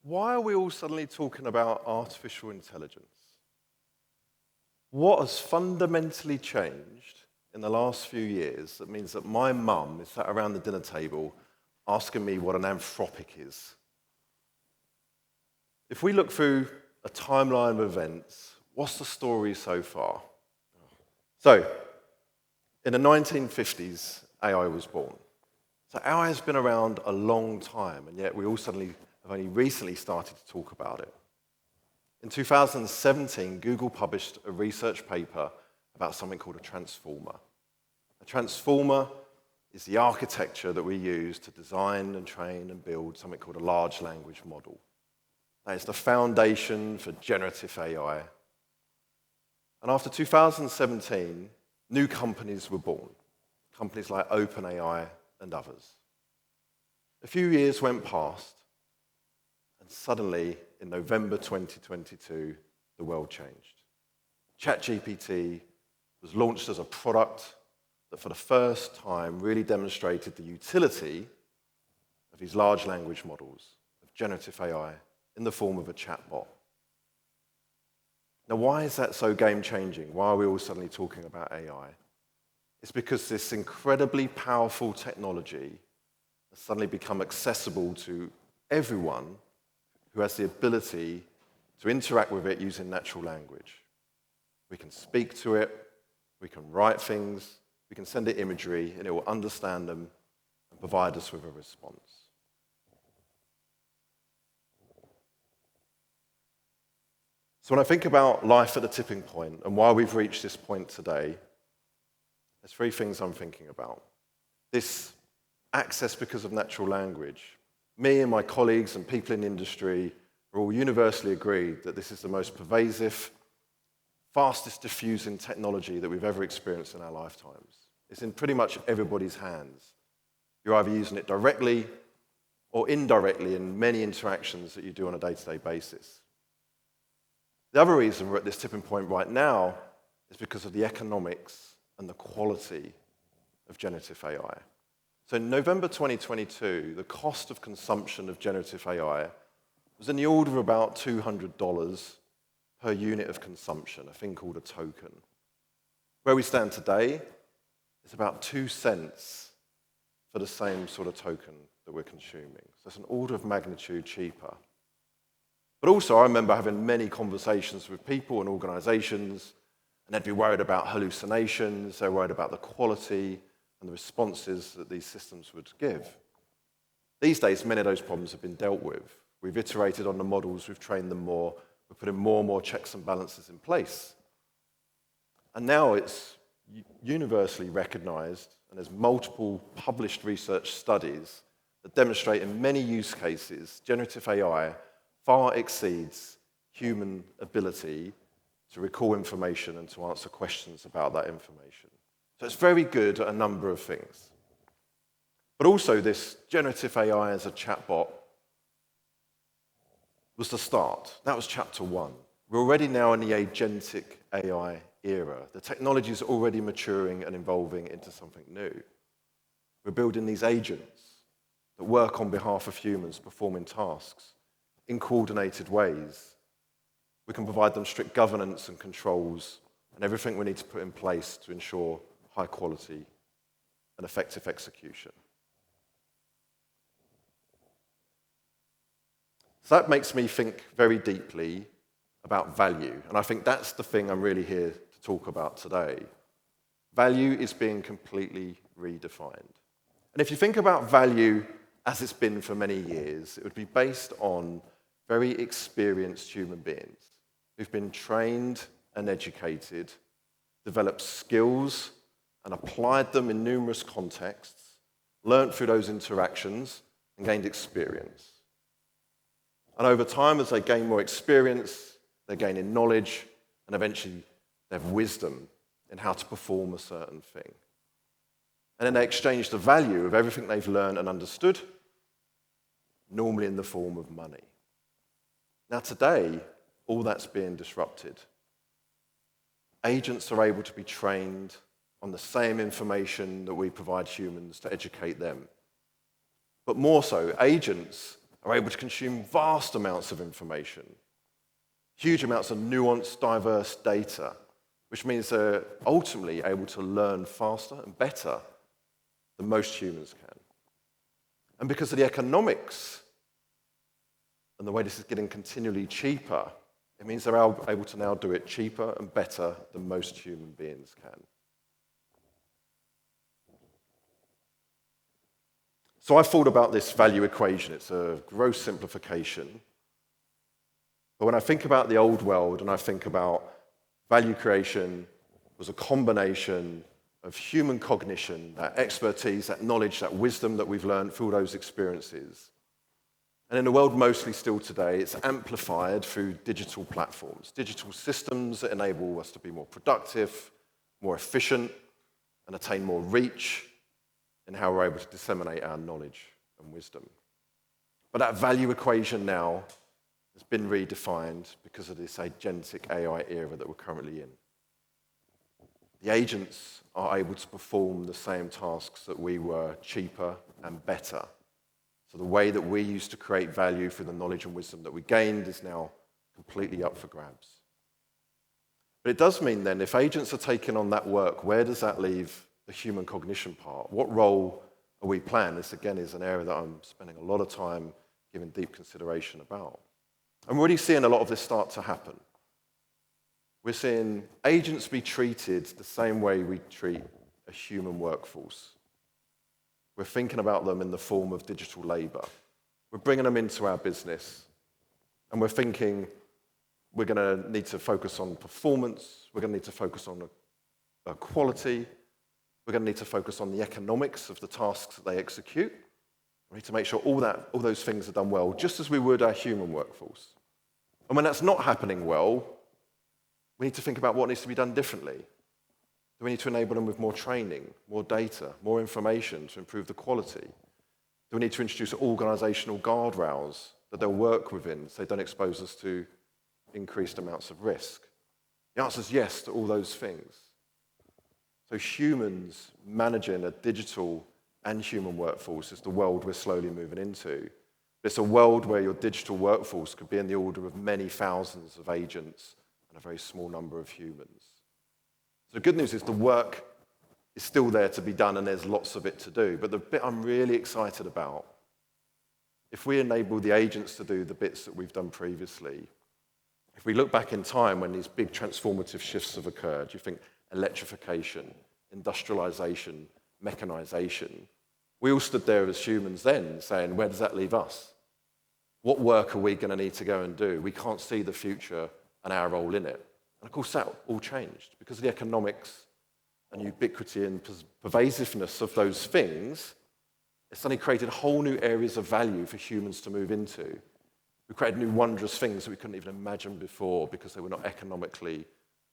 Why are we all suddenly talking about artificial intelligence? What has fundamentally changed in the last few years that means that my mum is sat around the dinner table asking me what an anthropic is? If we look through a timeline of events, what's the story so far? So, in the 1950s, AI was born. So AI has been around a long time, and yet we all suddenly have only recently started to talk about it. In 2017, Google published a research paper about something called a transformer. A transformer is the architecture that we use to design and train and build something called a large language model. That is the foundation for generative AI. And after 2017, new companies were born, companies like OpenAI and others. A few years went past, and suddenly, in November 2022, the world changed. ChatGPT was launched as a product that for the first time really demonstrated the utility of these large language models, of generative AI, in the form of a chatbot. Now, why is that so game-changing? Why are we all suddenly talking about AI? It's because this incredibly powerful technology has suddenly become accessible to everyone who has the ability to interact with it using natural language. We can speak to it, we can write things, we can send it imagery, and it will understand them and provide us with a response. So when I think about life at the tipping point and why we've reached this point today, there's three things I'm thinking about. This access because of natural language. Me and my colleagues and people in the industry are all universally agreed that this is the most pervasive, fastest diffusing technology that we've ever experienced in our lifetimes. It's in pretty much everybody's hands. You're either using it directly or indirectly in many interactions that you do on a day-to-day basis. The other reason we're at this tipping point right now is because of the economics and the quality of generative AI. So in November 2022, the cost of consumption of generative AI was in the order of about $200 per unit of consumption, a thing called a token. Where we stand today, it's about 2 cents for the same sort of token that we're consuming. So it's an order of magnitude cheaper. But also, I remember having many conversations with people and organizations, and they'd be worried about hallucinations, they're worried about the quality and the responses that these systems would give. These days, many of those problems have been dealt with. We've iterated on the models, we've trained them more, we're putting more and more checks and balances in place. And now it's universally recognized, and there's multiple published research studies that demonstrate in many use cases, generative AI far exceeds human ability to recall information and to answer questions about that information. So it's very good at a number of things. But also this generative AI as a chatbot was the start. That was chapter 1. We're already now in the agentic AI era. The technology is already maturing and evolving into something new. We're building these agents that work on behalf of humans performing tasks in coordinated ways. We can provide them strict governance and controls and everything we need to put in place to ensure high quality and effective execution. So that makes me think very deeply about value, and I think that's the thing I'm really here to talk about today. Value is being completely redefined. And if you think about value as it's been for many years, it would be based on very experienced human beings who've been trained and educated, developed skills and applied them in numerous contexts, learned through those interactions and gained experience. And over time, as they gain more experience, they're gaining knowledge, and eventually they have wisdom in how to perform a certain thing. And then they exchange the value of everything they've learned and understood, normally in the form of money. Now today, all that's being disrupted. Agents are able to be trained on the same information that we provide humans to educate them. But more so, agents are able to consume vast amounts of information, huge amounts of nuanced, diverse data, which means they're ultimately able to learn faster and better than most humans can. And because of the economics and the way this is getting continually cheaper, it means they're able to now do it cheaper and better than most human beings can. So I thought about this value equation. It's a gross simplification. But when I think about the old world and I think about value creation was a combination of human cognition, that expertise, that knowledge, that wisdom that we've learned through all those experiences. And in the world mostly still today, it's amplified through digital platforms, digital systems that enable us to be more productive, more efficient, and attain more reach in how we're able to disseminate our knowledge and wisdom. But that value equation now has been redefined because of this agentic AI era that we're currently in. The agents are able to perform the same tasks that we were, cheaper and better. So the way that we used to create value through the knowledge and wisdom that we gained is now completely up for grabs. But it does mean then, if agents are taking on that work, where does that leave the human cognition part? What role are we playing? This, again, is an area that I'm spending a lot of time giving deep consideration about. I'm already seeing a lot of this start to happen. We're seeing agents be treated the same way we treat a human workforce. We're thinking about them in the form of digital labor. We're bringing them into our business, and we're thinking we're going to need to focus on performance, we're going to need to focus on quality, we're going to need to focus on the economics of the tasks that they execute. We need to make sure all those things are done well, just as we would our human workforce. And when that's not happening well, we need to think about what needs to be done differently. Do we need to enable them with more training, more data, more information to improve the quality? Do we need to introduce organizational guardrails that they'll work within so they don't expose us to increased amounts of risk? The answer is yes to all those things. So humans managing a digital and human workforce is the world we're slowly moving into. It's a world where your digital workforce could be in the order of many thousands of agents and a very small number of humans. So the good news is the work is still there to be done and there's lots of it to do. But the bit I'm really excited about, if we enable the agents to do the bits that we've done previously, if we look back in time when these big transformative shifts have occurred, you think electrification, industrialization, mechanization, we all stood there as humans then saying, where does that leave us? What work are we going to need to go and do? We can't see the future and our role in it. And of course, that all changed because of the economics and ubiquity and pervasiveness of those things. It suddenly created whole new areas of value for humans to move into. We created new wondrous things that we couldn't even imagine before because they were not economically,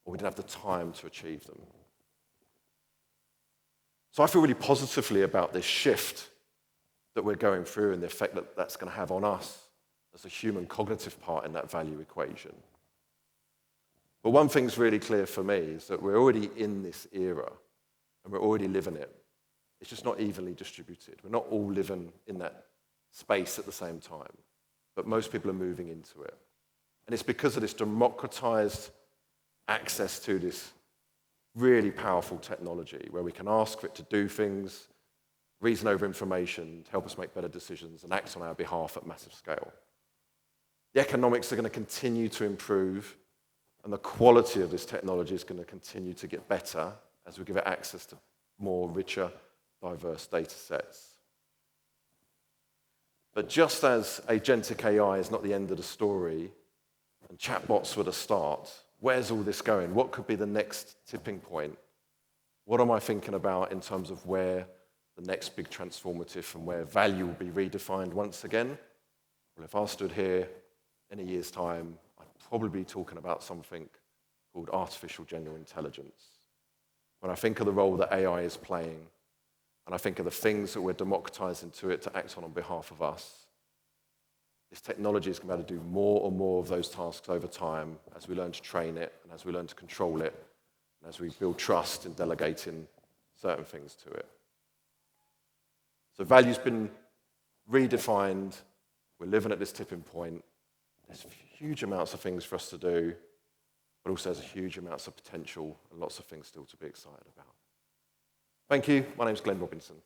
or we didn't have the time to achieve them. So I feel really positively about this shift that we're going through and the effect that that's going to have on us as a human cognitive part in that value equation. But one thing's really clear for me is that we're already in this era and we're already living it. It's just not evenly distributed. We're not all living in that space at the same time, but most people are moving into it. And it's because of this democratized access to this really powerful technology where we can ask for it to do things, reason over information, to help us make better decisions and act on our behalf at massive scale. The economics are going to continue to improve, and the quality of this technology is going to continue to get better as we give it access to more richer, diverse data sets. But just as agentic AI is not the end of the story, and chatbots were the start, where's all this going? What could be the next tipping point? What am I thinking about in terms of where the next big transformative and where value will be redefined once again? Well, if I stood here in a year's time, I'd probably be talking about something called artificial general intelligence. When I think of the role that AI is playing, and I think of the things that we're democratizing to it to act on behalf of us, this technology is going to be able to do more and more of those tasks over time as we learn to train it and as we learn to control it and as we build trust in delegating certain things to it. So value's been redefined We're living at this tipping point. There's huge amounts of things for us to do, but also there's huge amounts of potential and lots of things still to be excited about. Thank you. My name's Glen Robinson.